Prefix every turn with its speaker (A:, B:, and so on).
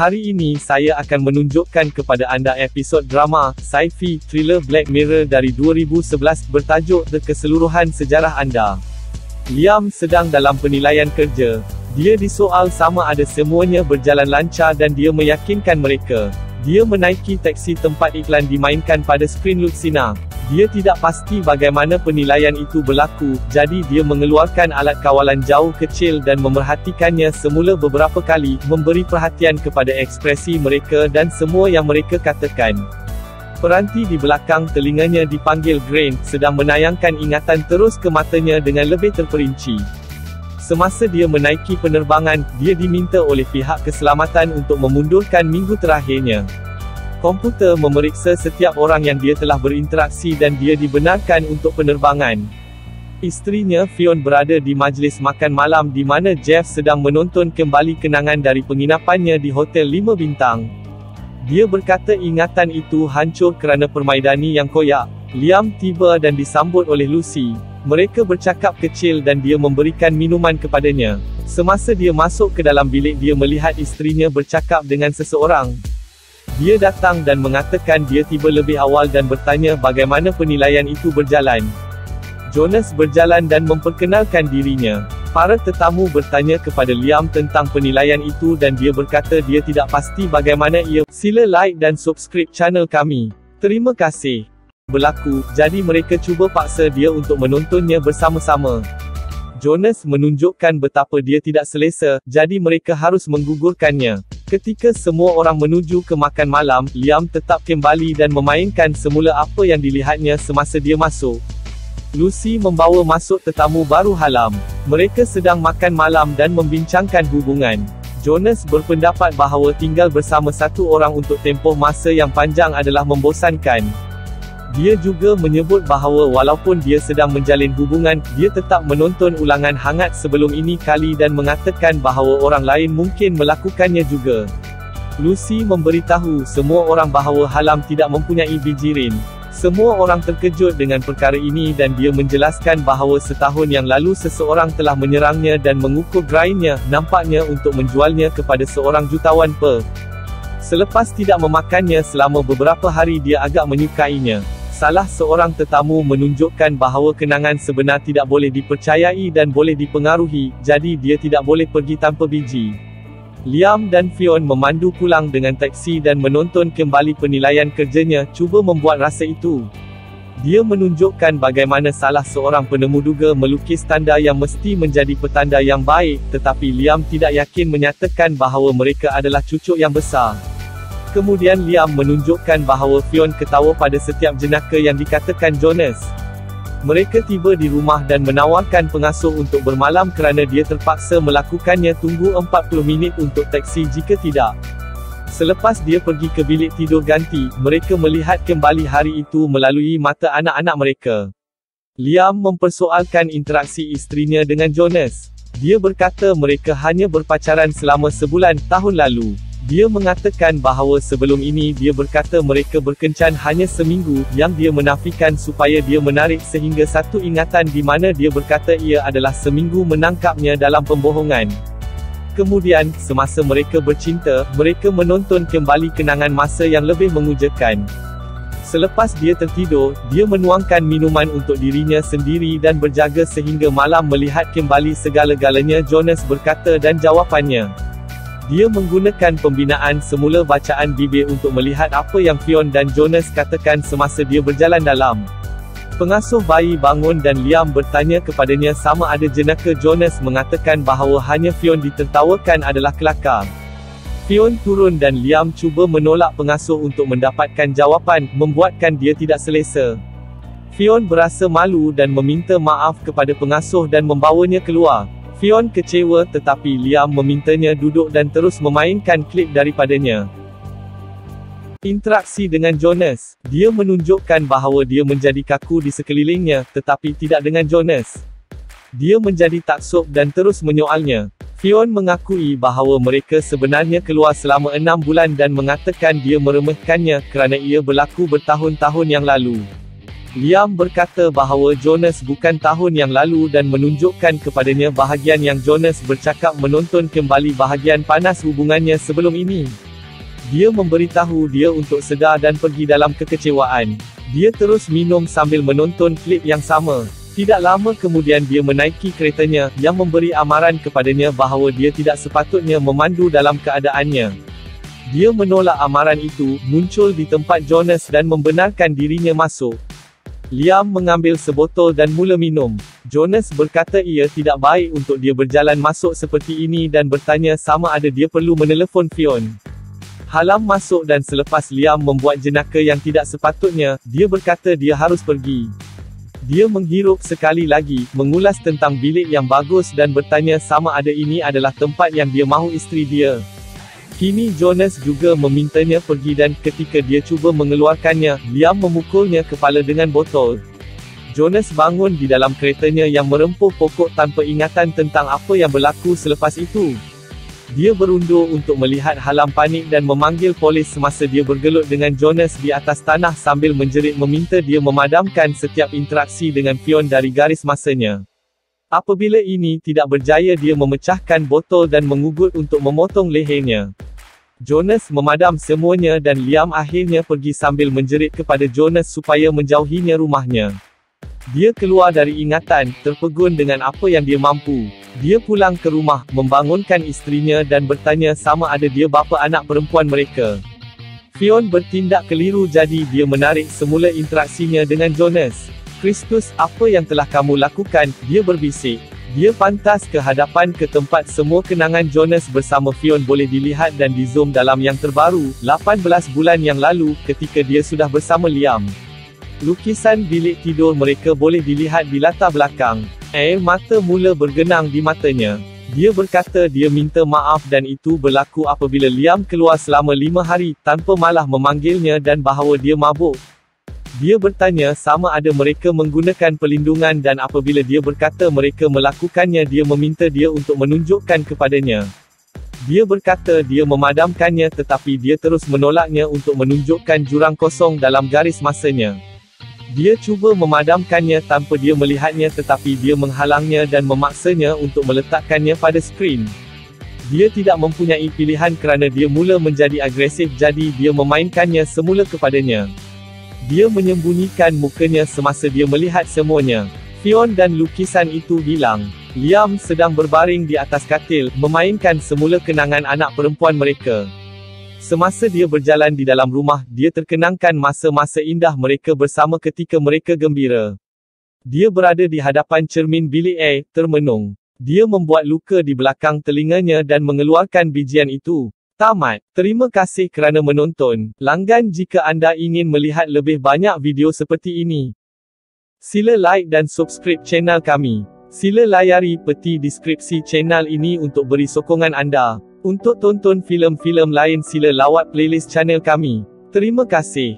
A: Hari ini saya akan menunjukkan kepada anda episod drama, sci-fi, thriller Black Mirror dari 2011 bertajuk The Keseluruhan Sejarah Anda. Liam sedang dalam penilaian kerja. Dia disoal sama ada semuanya berjalan lancar dan dia meyakinkan mereka. Dia menaiki teksi tempat iklan dimainkan pada skrin Lucina. Dia tidak pasti bagaimana penilaian itu berlaku, jadi dia mengeluarkan alat kawalan jauh kecil dan memerhatikannya semula beberapa kali, memberi perhatian kepada ekspresi mereka dan semua yang mereka katakan. Peranti di belakang telinganya dipanggil Grain, sedang menayangkan ingatan terus ke matanya dengan lebih terperinci. Semasa dia menaiki penerbangan, dia diminta oleh pihak keselamatan untuk memundurkan minggu terakhirnya. Komputer memeriksa setiap orang yang dia telah berinteraksi dan dia dibenarkan untuk penerbangan. Isterinya Fionn berada di majlis makan malam di mana Jeff sedang menonton kembali kenangan dari penginapannya di Hotel 5 Bintang. Dia berkata ingatan itu hancur kerana permaidani yang koyak. Liam tiba dan disambut oleh Lucy. Mereka bercakap kecil dan dia memberikan minuman kepadanya. Semasa dia masuk ke dalam bilik dia melihat isterinya bercakap dengan seseorang. Dia datang dan mengatakan dia tiba lebih awal dan bertanya bagaimana penilaian itu berjalan. Jonas berjalan dan memperkenalkan dirinya. Para tetamu bertanya kepada Liam tentang penilaian itu dan dia berkata dia tidak pasti bagaimana ia. Sila like dan subscribe channel kami. Terima kasih. Berlaku, jadi mereka cuba paksa dia untuk menontonnya bersama-sama. Jonas menunjukkan betapa dia tidak selesa, jadi mereka harus menggugurkannya. Ketika semua orang menuju ke makan malam, Liam tetap kembali dan memainkan semula apa yang dilihatnya semasa dia masuk. Lucy membawa masuk tetamu baru Halam. Mereka sedang makan malam dan membincangkan hubungan. Jonas berpendapat bahawa tinggal bersama satu orang untuk tempoh masa yang panjang adalah membosankan. Dia juga menyebut bahawa walaupun dia sedang menjalin hubungan, dia tetap menonton ulangan hangat sebelum ini kali dan mengatakan bahawa orang lain mungkin melakukannya juga. Lucy memberitahu semua orang bahawa Halam tidak mempunyai bijirin. Semua orang terkejut dengan perkara ini dan dia menjelaskan bahawa setahun yang lalu seseorang telah menyerangnya dan mengukur grainnya, nampaknya untuk menjualnya kepada seorang jutawan per. Selepas tidak memakannya selama beberapa hari dia agak menyukainya. Salah seorang tetamu menunjukkan bahawa kenangan sebenar tidak boleh dipercayai dan boleh dipengaruhi, jadi dia tidak boleh pergi tanpa biji. Liam dan Fionn memandu pulang dengan teksi dan menonton kembali penilaian kerjanya, cuba membuat rasa itu. Dia menunjukkan bagaimana salah seorang penemu duga melukis tanda yang mesti menjadi petanda yang baik, tetapi Liam tidak yakin menyatakan bahawa mereka adalah cucuk yang besar. Kemudian Liam menunjukkan bahawa Fionn ketawa pada setiap jenaka yang dikatakan Jonas. Mereka tiba di rumah dan menawarkan pengasuh untuk bermalam kerana dia terpaksa melakukannya. Tunggu 40 minit untuk teksi jika tidak. Selepas dia pergi ke bilik tidur ganti, mereka melihat kembali hari itu melalui mata anak-anak mereka. Liam mempersoalkan interaksi isterinya dengan Jonas. Dia berkata mereka hanya berpacaran selama sebulan, tahun lalu. Dia mengatakan bahawa sebelum ini dia berkata mereka berkencan hanya seminggu, yang dia menafikan supaya dia menarik sehingga satu ingatan di mana dia berkata ia adalah seminggu menangkapnya dalam pembohongan. Kemudian, semasa mereka bercinta, mereka menonton kembali kenangan masa yang lebih mengujakan. Selepas dia tertidur, dia menuangkan minuman untuk dirinya sendiri dan berjaga sehingga malam melihat kembali segala-galanya. Jonas berkata dan jawapannya. Dia menggunakan pembinaan semula bacaan bibir untuk melihat apa yang Fionn dan Jonas katakan semasa dia berjalan dalam. Pengasuh bayi bangun dan Liam bertanya kepadanya sama ada jenaka. Jonas mengatakan bahawa hanya Fionn ditertawakan adalah kelakar. Fionn turun dan Liam cuba menolak pengasuh untuk mendapatkan jawapan, membuatkan dia tidak selesa. Fionn berasa malu dan meminta maaf kepada pengasuh dan membawanya keluar. Fionn kecewa tetapi Liam memintanya duduk dan terus memainkan klip daripadanya. Interaksi dengan Jonas. Dia menunjukkan bahawa dia menjadi kaku di sekelilingnya, tetapi tidak dengan Jonas. Dia menjadi taksub dan terus menyoalnya. Fionn mengakui bahawa mereka sebenarnya keluar selama 6 bulan dan mengatakan dia meremehkannya kerana ia berlaku bertahun-tahun yang lalu. Liam berkata bahawa Jonas bukan tahun yang lalu dan menunjukkan kepadanya bahagian yang Jonas bercakap menonton kembali bahagian panas hubungannya sebelum ini. Dia memberitahu dia untuk sedar dan pergi dalam kekecewaan. Dia terus minum sambil menonton klip yang sama. Tidak lama kemudian dia menaiki keretanya, yang memberi amaran kepadanya bahawa dia tidak sepatutnya memandu dalam keadaannya. Dia menolak amaran itu, muncul di tempat Jonas dan membenarkan dirinya masuk. Liam mengambil sebotol dan mula minum. Jonas berkata ia tidak baik untuk dia berjalan masuk seperti ini dan bertanya sama ada dia perlu menelefon Fionn. Halam masuk dan selepas Liam membuat jenaka yang tidak sepatutnya, dia berkata dia harus pergi. Dia menghirup sekali lagi, mengulas tentang bilik yang bagus dan bertanya sama ada ini adalah tempat yang dia mahu isteri dia. Kini Jonas juga memintanya pergi dan ketika dia cuba mengeluarkannya, Liam memukulnya kepala dengan botol. Jonas bangun di dalam keretanya yang merempuh pokok tanpa ingatan tentang apa yang berlaku selepas itu. Dia berundur untuk melihat Halam panik dan memanggil polis semasa dia bergelut dengan Jonas di atas tanah sambil menjerit meminta dia memadamkan setiap interaksi dengan Fionn dari garis masanya. Apabila ini tidak berjaya dia memecahkan botol dan mengugut untuk memotong lehernya. Jonas memadam semuanya dan Liam akhirnya pergi sambil menjerit kepada Jonas supaya menjauhinya rumahnya. Dia keluar dari ingatan, terpegun dengan apa yang dia mampu. Dia pulang ke rumah, membangunkan isterinya dan bertanya sama ada dia bapa anak perempuan mereka. Fionn bertindak keliru jadi dia menarik semula interaksinya dengan Jonas. "Kristus, apa yang telah kamu lakukan?" dia berbisik. Dia pantas ke hadapan ke tempat semua kenangan Jonas bersama Fionn boleh dilihat dan di zoom dalam yang terbaru, 18 bulan yang lalu, ketika dia sudah bersama Liam. Lukisan bilik tidur mereka boleh dilihat di latar belakang. Air mata mula bergenang di matanya. Dia berkata dia minta maaf dan itu berlaku apabila Liam keluar selama 5 hari, tanpa malah memanggilnya dan bahawa dia mabuk. Dia bertanya sama ada mereka menggunakan perlindungan dan apabila dia berkata mereka melakukannya dia meminta dia untuk menunjukkan kepadanya. Dia berkata dia memadamkannya tetapi dia terus menolaknya untuk menunjukkan jurang kosong dalam garis masanya. Dia cuba memadamkannya tanpa dia melihatnya tetapi dia menghalangnya dan memaksanya untuk meletakkannya pada skrin. Dia tidak mempunyai pilihan kerana dia mula menjadi agresif jadi dia memainkannya semula kepadanya. Dia menyembunyikan mukanya semasa dia melihat semuanya. Fionn dan lukisan itu hilang. Liam sedang berbaring di atas katil, memainkan semula kenangan anak perempuan mereka. Semasa dia berjalan di dalam rumah, dia terkenangkan masa-masa indah mereka bersama ketika mereka gembira. Dia berada di hadapan cermin bilik air, termenung. Dia membuat luka di belakang telinganya dan mengeluarkan bijian itu. Tamat. Terima kasih kerana menonton. Langgan jika anda ingin melihat lebih banyak video seperti ini. Sila like dan subscribe channel kami. Sila layari peti deskripsi channel ini untuk beri sokongan anda. Untuk tonton filem-filem lain sila lawat playlist channel kami. Terima kasih.